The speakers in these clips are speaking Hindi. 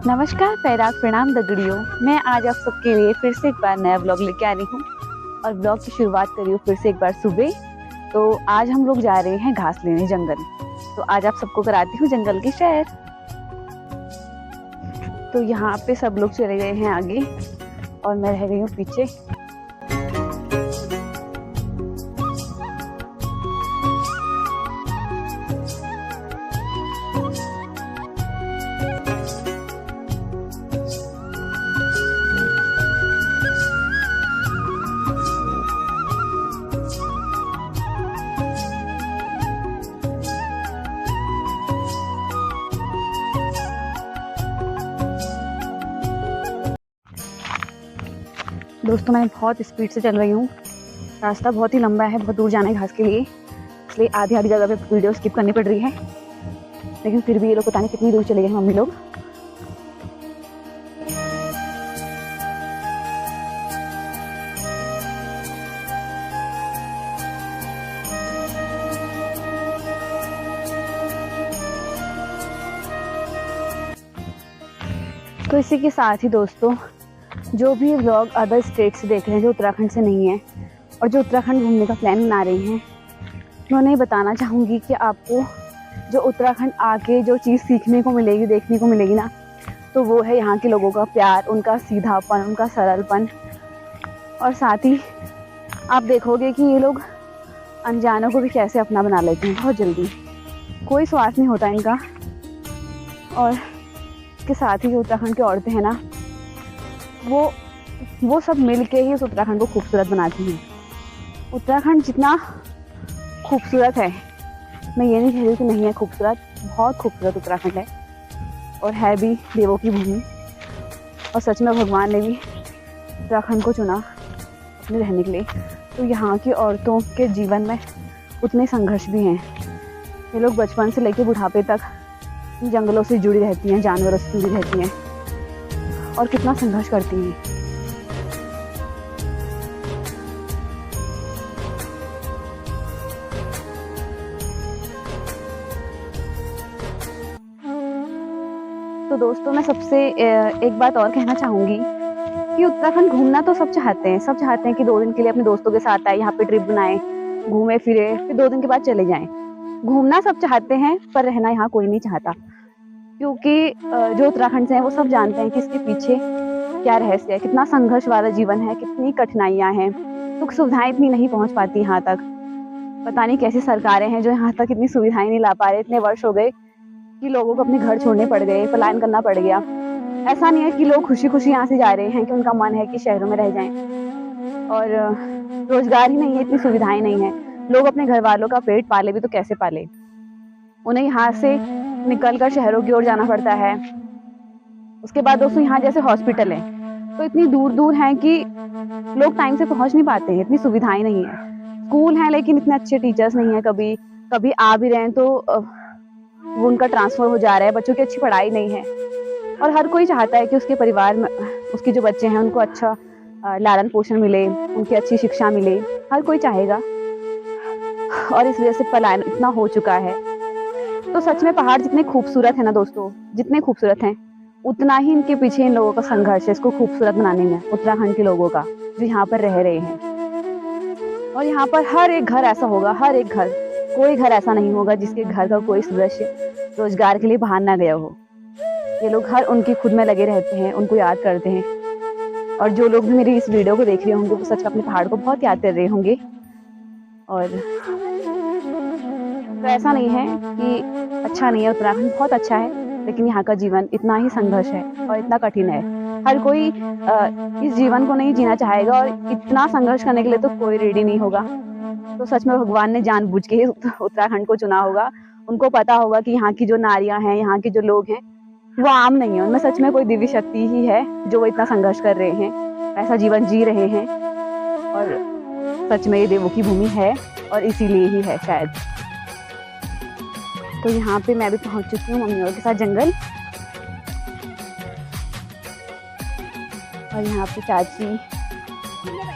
नमस्कार, पैराग प्रणाम दगड़ियों। मैं आज आप सबके लिए फिर से एक बार नया ब्लॉग लेके आ रही हूँ और ब्लॉग की शुरुआत करी हूँ फिर से एक बार सुबह। तो आज हम लोग जा रहे हैं घास लेने जंगल। तो आज आप सबको कराती हूँ जंगल की सैर। तो यहाँ पे सब लोग चले गए हैं आगे और मैं रह गई हूँ पीछे। दोस्तों मैं बहुत स्पीड से चल रही हूँ। रास्ता बहुत ही लंबा है, बहुत दूर जाना है घास के लिए, इसलिए आधी आधी जगह पे वीडियो स्किप करनी पड़ रही है। लेकिन फिर भी ये लोग पता नहीं कितनी दूर चले गए हैं मम्मी लोग। तो इसी के साथ ही दोस्तों, जो भी व्लॉग अदर स्टेट से देख रहे हैं, जो उत्तराखंड से नहीं है और जो उत्तराखंड घूमने का प्लान बना रही हैं, मैं उन्हें बताना चाहूँगी कि आपको जो उत्तराखंड आके जो चीज़ सीखने को मिलेगी, देखने को मिलेगी ना, तो वो है यहाँ के लोगों का प्यार, उनका सीधापन, उनका सरलपन। और साथ ही आप देखोगे कि ये लोग अनजानों को भी कैसे अपना बना लेते हैं बहुत जल्दी। कोई स्वार्थ नहीं होता इनका। और इसके साथ ही जो उत्तराखंड की औरतें हैं ना, वो सब मिल के ही उस उत्तराखंड को खूबसूरत बनाती हैं। उत्तराखंड जितना खूबसूरत है, मैं ये नहीं कह रही कि नहीं है खूबसूरत, बहुत खूबसूरत उत्तराखंड है और है भी देवों की भूमि। और सच में भगवान ने भी उत्तराखंड को चुना अपने रहने के लिए। तो यहाँ की औरतों के जीवन में उतने संघर्ष भी हैं। ये लोग बचपन से लेकर बुढ़ापे तक जंगलों से जुड़ी रहती हैं, जानवरों से जुड़ी रहती हैं और कितना संघर्ष करती हैं। तो दोस्तों मैं सबसे एक बात और कहना चाहूँगी कि उत्तराखंड घूमना तो सब चाहते हैं। सब चाहते हैं कि 2 दिन के लिए अपने दोस्तों के साथ आए, यहाँ पे ट्रिप बनाएं, घूमे फिरे, फिर 2 दिन के बाद चले जाएं। घूमना सब चाहते हैं पर रहना यहाँ कोई नहीं चाहता, क्योंकि जो उत्तराखंड से हैं वो सब जानते हैं कि इसके पीछे क्या रहस्य है, कितना संघर्ष वाला जीवन है, कितनी कठिनाइयाँ हैं, सुख सुविधाएं इतनी नहीं पहुँच पाती यहाँ तक। पता नहीं कैसी सरकारें हैं जो यहाँ तक इतनी सुविधाएं नहीं ला पा रहे। इतने वर्ष हो गए कि लोगों को अपने घर छोड़ने पड़ गए, पलायन करना पड़ गया। ऐसा नहीं है कि लोग खुशी खुशी यहाँ से जा रहे हैं कि उनका मन है कि शहरों में रह जाएं। और रोजगार ही नहीं है, इतनी सुविधाएं नहीं है। लोग अपने घर वालों का पेट पाले भी तो कैसे पाले। उन्हें यहाँ से निकल कर शहरों की ओर जाना पड़ता है। उसके बाद दोस्तों यहाँ जैसे हॉस्पिटल है तो इतनी दूर दूर हैं कि लोग टाइम से पहुँच नहीं पाते हैं, इतनी सुविधाएं नहीं है। स्कूल हैं लेकिन इतने अच्छे टीचर्स नहीं है। कभी कभी आ भी रहे हैं तो वो उनका ट्रांसफर हो जा रहा है, बच्चों की अच्छी पढ़ाई नहीं है। और हर कोई चाहता है कि उसके परिवार में उसके जो बच्चे हैं उनको अच्छा लालन पोषण मिले, उनकी अच्छी शिक्षा मिले, हर कोई चाहेगा। और इस वजह से पलायन इतना हो चुका है। तो सच में पहाड़ जितने खूबसूरत है ना दोस्तों, जितने खूबसूरत हैं, उतना ही इनके पीछे इन लोगों का संघर्ष है इसको खूबसूरत बनाने में, उत्तराखंड के लोगों का जो यहाँ पर रह रहे हैं। और यहाँ पर हर एक घर ऐसा होगा, हर एक घर, कोई घर ऐसा नहीं होगा जिसके घर का कोई सदस्य रोजगार के लिए बाहर ना गया हो। ये लोग हर उनकी खुद में लगे रहते हैं, उनको याद करते हैं। और जो लोग भी मेरी इस वीडियो को देख रहे होंगे वो सच में अपने पहाड़ को बहुत याद कर रहे होंगे। और तो ऐसा नहीं है कि अच्छा नहीं है, उत्तराखंड बहुत अच्छा है, लेकिन यहाँ का जीवन इतना ही संघर्ष है और इतना कठिन है। हर कोई इस जीवन को नहीं जीना चाहेगा और इतना संघर्ष करने के लिए तो कोई रेडी नहीं होगा। तो सच में भगवान ने जानबूझ के उत्तराखंड को चुना होगा। उनको पता होगा कि यहाँ की जो नारियां हैं, यहाँ के जो लोग हैं, वो आम नहीं है, उनमें सच में कोई दिव्य शक्ति ही है जो वो इतना संघर्ष कर रहे हैं, ऐसा जीवन जी रहे हैं। और सच में ये देवों की भूमि है और इसीलिए ही है शायद। तो यहाँ पे मैं भी पहुँच चुकी हूँ मम्मी के साथ जंगल। और यहाँ पे चाची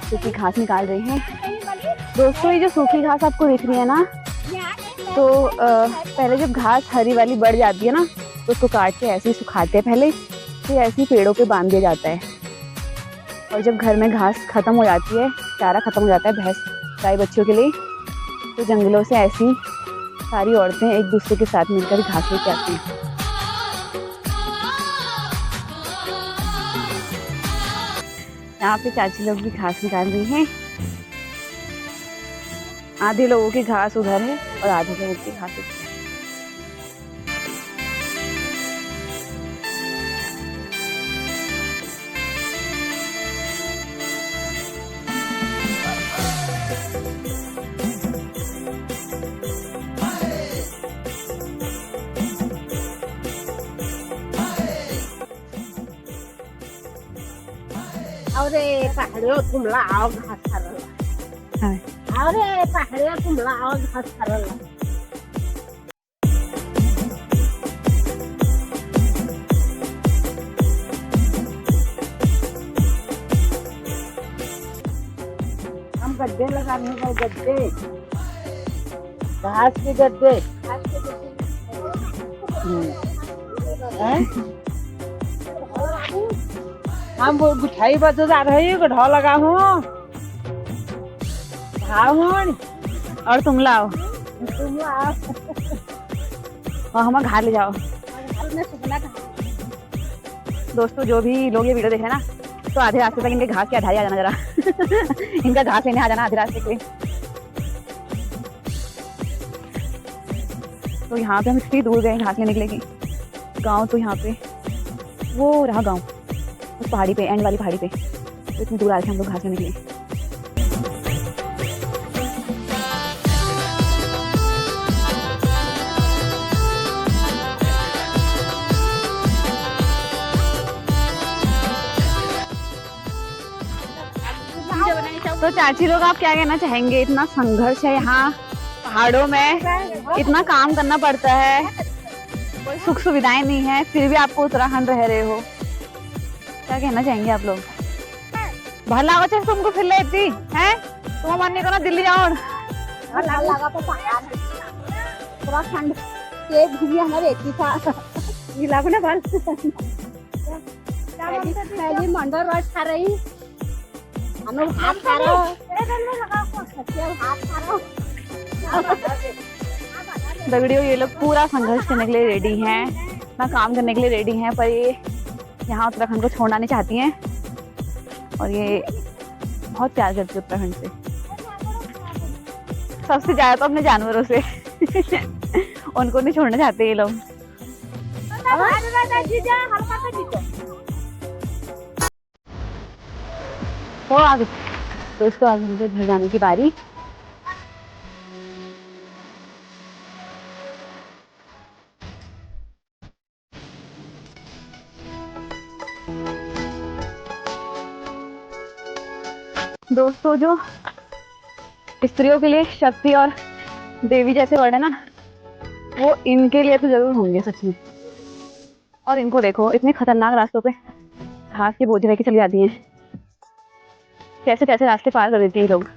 सूखी घास निकाल रही हैं। दोस्तों ये जो सूखी घास आपको दिख रही है ना, तो पहले जब घास हरी वाली बढ़ जाती है ना तो उसको काट के ऐसे ही सुखाते हैं पहले, उसे ऐसे ही पेड़ों पे बांध दिया जाता है। और जब घर में घास खत्म हो जाती है, चारा खत्म हो जाता है भैंस गाय बच्चों के लिए, तो जंगलों से ऐसी सारी औरतें एक दूसरे के साथ मिलकर घास लेके आती हैं। यहाँ पे चाची लोग भी घास निकाल रही हैं। आधे लोगों की घास उधर है और आधे लोगों की घास उधर है। अरे पहाड़ियों तुमला आओ घास खरला। हाँ। अरे पहाड़ियों तुमला आओ घास खरला। हम गड्ढे लगाने का गड्ढे, घास के गड्ढे। हम वो गुठाई बदल जा रही है, गड्ढा लगा हूँ। और तुम लाओ तुम आओ। और हम घर ले जाओ। दोस्तों जो भी लोग ये वीडियो देख रहे हैं ना, तो आधे रास्ते तक इनके घास के आधार आ जाना जरा। इनका घास लेने आ जाना आधे रास्ते पे। तो यहाँ पे हम इतनी दूर गए घास लेने के लिए। गाँव तो यहाँ पे वो रहा गाँव, उस पहाड़ी पे, एंड वाली पहाड़ी पे। तो इतनी दूर आए थे हम लोग घास लेने के लिए। तो चाची लोग आप क्या कहना चाहेंगे? इतना संघर्ष है यहाँ पहाड़ों में, इतना काम करना पड़ता है, कोई सुख सुविधाएं नहीं है, फिर भी आपको उत्तराखंड रह रहे हो। क्या कहना चाहेंगे आप लोग? भला हो चाहे तुमको फिर लेती है, तुम मन नहीं करो दिल्ली जाओ। लगा तो उत्तराखंड के घूमिए हमारे एक ही था। ये लागू ना बाल। पहली मंडल रोज खा रही, हम हाथ खा रहे हो, हाथ खा रहे हो। दगड़ियों ये लोग पूरा संघर्ष करने के लिए रेडी हैं, ना काम करने के लिए रेडी हैं, पर ये यहाँ उत्तराखंड को छोड़ना नहीं चाहती हैं। और ये बहुत प्यार करती है उत्तराखंड से, सबसे ज्यादा तो अपने जानवरों से। उनको नहीं छोड़ना चाहते ये लोग। तो आगे दोस्तों, आज मुझे घर जाने की बारी। दोस्तों जो स्त्रियों के लिए शक्ति और देवी जैसे वर्ड है ना, वो इनके लिए तो जरूर होंगे सच में। और इनको देखो, इतने खतरनाक रास्तों पे घास के बोझ लेके चली जाती हैं, कैसे कैसे रास्ते पार कर देती है लोग।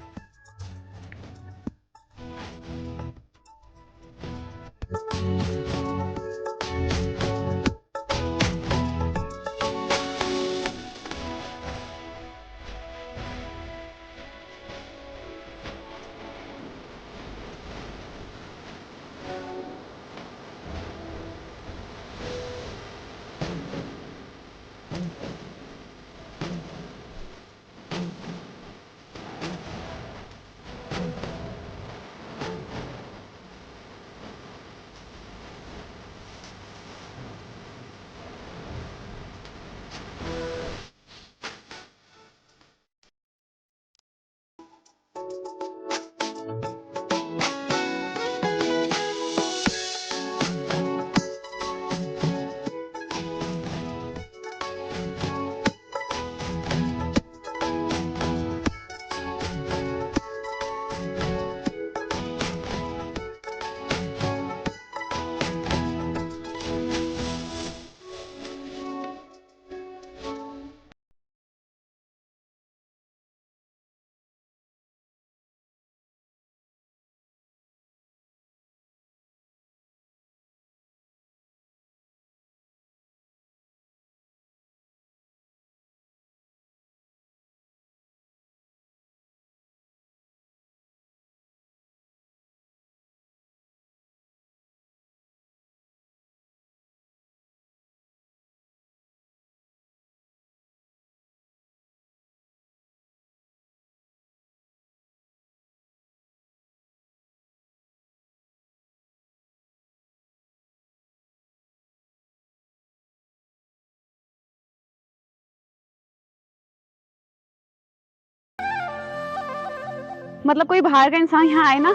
मतलब कोई बाहर का इंसान यहाँ आए ना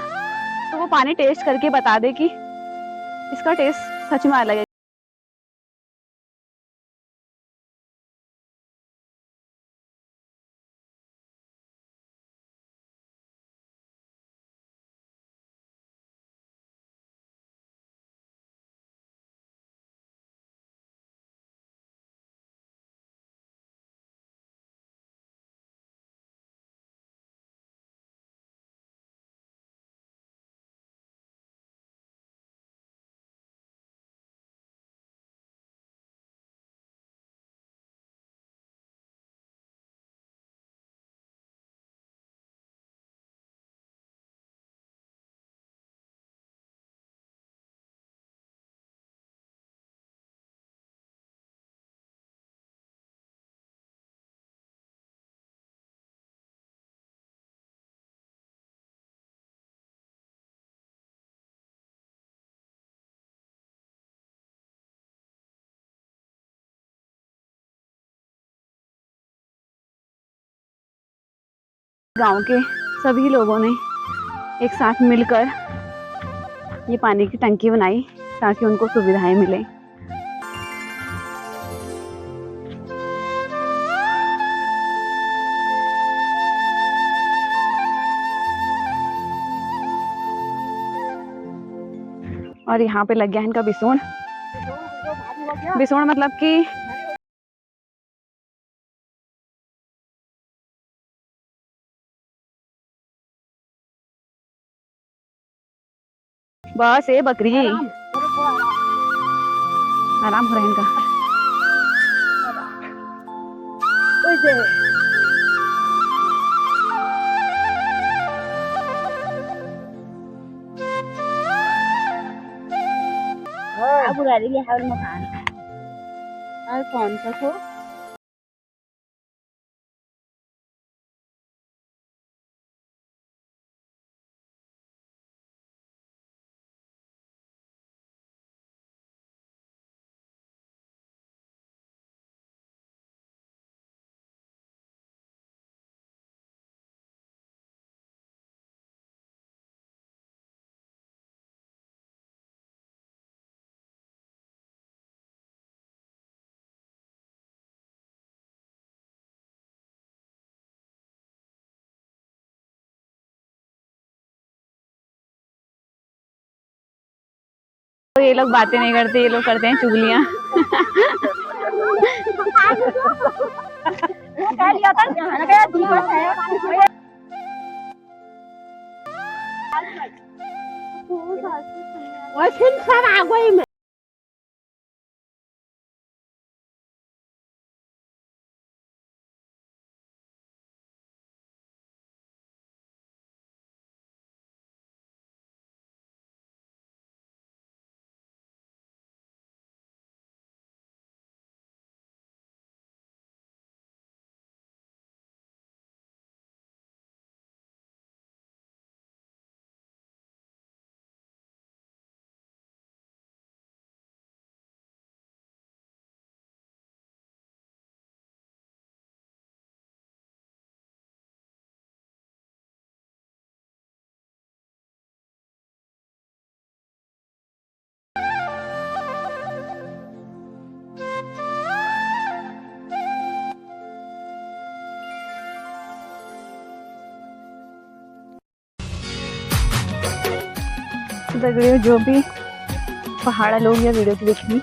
तो वो पानी टेस्ट करके बता दे कि इसका टेस्ट सच में अलग है। गांव के सभी लोगों ने एक साथ मिलकर ये पानी की टंकी बनाई ताकि उनको सुविधाएं मिले। और यहाँ पे लग गया इनका बिसून। बिसून मतलब कि बस ये बकरी आराम हो रहा है इनका। अब उड़ा रही है हवल मकान और कौन सा को तो ये लोग बातें नहीं करते, ये लोग करते हैं चुगलियां। कह लिया था जहां गया दिवस है और फिर सब आ गई मैं दगड़ियों जो भी पहाड़ा लोग या वीडियो की देखनी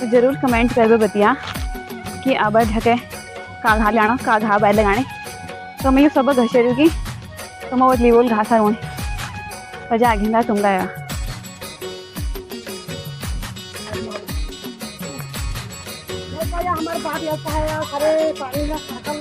तो जरूर कमेंट कर बतिया कि अब ढके का घा लाना का घा बैल लगाने तो मैं ये सब घसे की तो मैं वो बोल घासा रोने वजह आगे तुम गया। हमारे बात ऐसा है अरे पानी ना खत्म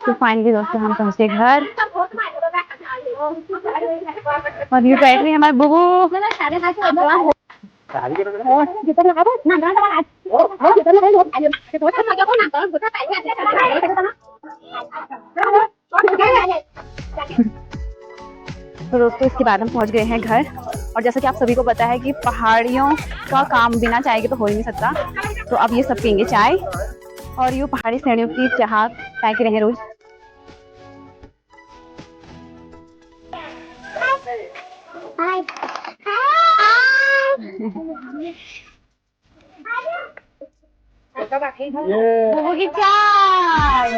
तो फाइनली दोस्तों हम पहुंचे घर और ये बैठ रही है हमारी बुबू। तो दोस्तों इसके बाद हम पहुंच गए हैं घर और जैसा कि आप सभी को पता है कि पहाड़ियों का काम बिना चाय के तो हो ही नहीं सकता। तो अब ये सब पियेंगे चाय और ये पहाड़ी श्रेणियों की चाह चाय के रहे रोज। बुबू की चाय।